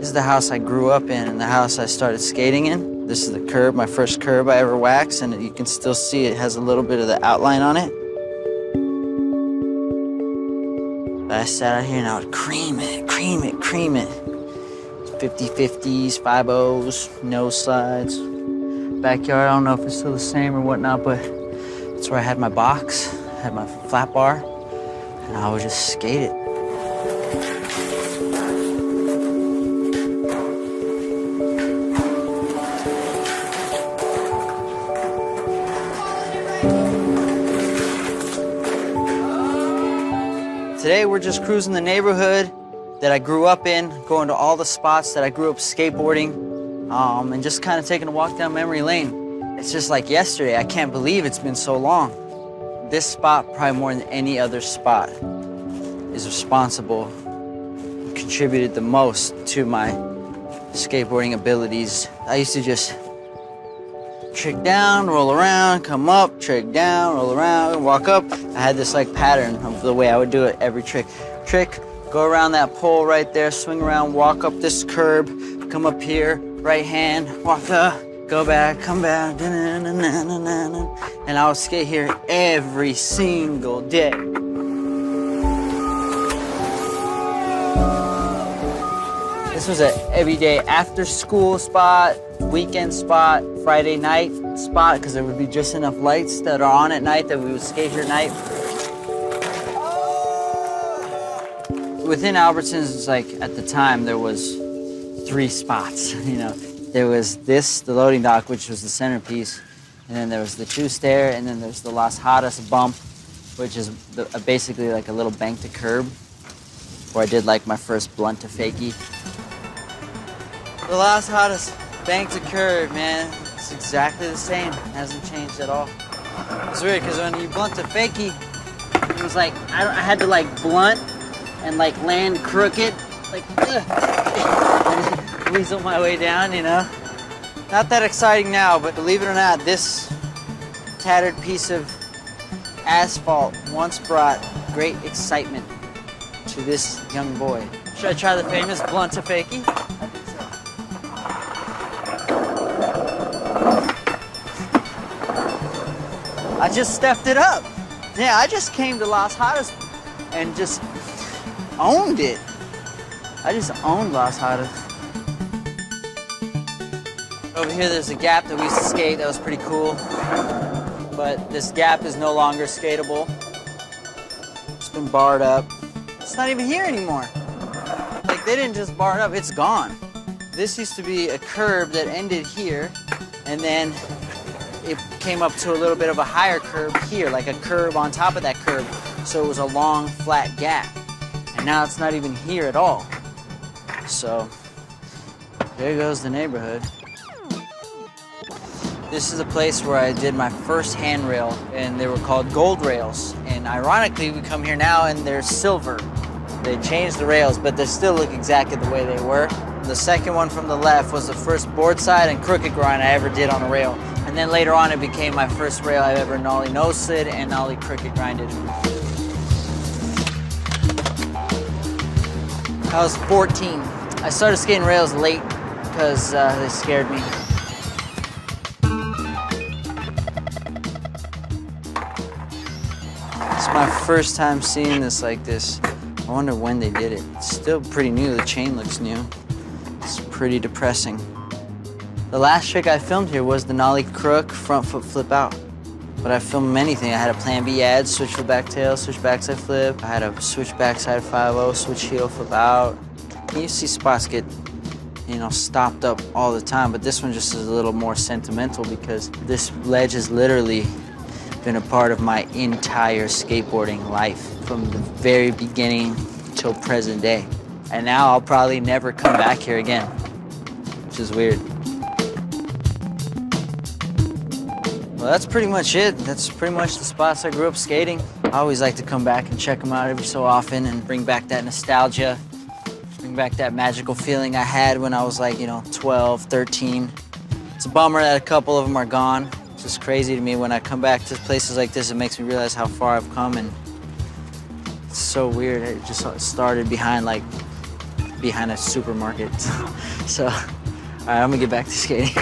This is the house I grew up in and the house I started skating in. This is the curb, my first curb I ever waxed, and you can still see it has a little bit of the outline on it. But I sat out here and I would cream it, cream it, cream it. 50-50s, 5-0s, nose slides. Backyard, I don't know if it's still the same or whatnot, but that's where I had my box, I had my flat bar, and I would just skate it. Today we're just cruising the neighborhood that I grew up in, going to all the spots that I grew up skateboarding, and just kind of taking a walk down memory lane. It's just like yesterday. I can't believe it's been so long. This spot, probably more than any other spot, is responsible, contributed the most to my skateboarding abilities. I used to just trick down, roll around, come up, trick down, roll around, walk up. I had this like pattern of the way I would do it every trick. Trick, go around that pole right there, swing around, walk up this curb, come up here, right hand, walk up, go back, come back, and I would skate here every single day. This was an everyday after school spot, weekend spot, Friday night spot, because there would be just enough lights that are on at night that we would skate here at night. Within Albertsons, it's like at the time there was 3 spots, you know. There was this, the loading dock, which was the centerpiece, and then there was the True Stair, and then there's the Las Hadas bump, which is basically like a little bank to curb, where I did like my first blunt to fakie. The Las Hadas bank to curb, man, it's exactly the same. It hasn't changed at all. It's weird because when you blunt to fakie, it was like I had to like blunt and like land crooked, like and weasel my way down, you know. Not that exciting now, but believe it or not, this tattered piece of asphalt once brought great excitement to this young boy. Should I try the famous blunt to fakie? I just stepped it up. Yeah, I just came to Las Hadas and just owned it. I just owned Las Hadas. Over here there's a gap that we used to skate that was pretty cool. But this gap is no longer skatable. It's been barred up. It's not even here anymore. Like they didn't just bar it up, it's gone. This used to be a curb that ended here, and then it came up to a little bit of a higher curb here, like a curb on top of that curb. So it was a long, flat gap. And now it's not even here at all. So there goes the neighborhood. This is a place where I did my first handrail, and they were called gold rails. And ironically, we come here now and they're silver. They changed the rails, but they still look exactly the way they were. The second one from the left was the first board side and crooked grind I ever did on a rail. And then later on, it became my first rail I ever nollie nose slid and nollie crooked grinded. I was 14. I started skating rails late because they scared me. It's my first time seeing this like this. I wonder when they did it. It's still pretty new. The chain looks new. It's pretty depressing. The last trick I filmed here was the nollie crook front foot flip out. But I filmed many things. I had a plan B ad, switch foot back tail, switch backside flip. I had a switch backside 5-0, switch heel flip out. And you see spots get, you know, stopped up all the time, but this one just is a little more sentimental because this ledge has literally been a part of my entire skateboarding life from the very beginning till present day. And now I'll probably never come back here again, which is weird. Well, that's pretty much it. That's pretty much the spots I grew up skating. I always like to come back and check them out every so often and bring back that nostalgia, bring back that magical feeling I had when I was like, you know, 12, 13. It's a bummer that a couple of them are gone. It's just crazy to me when I come back to places like this, it makes me realize how far I've come, and it's so weird. It just started behind like behind a supermarket. So, all right, I'm gonna get back to skating.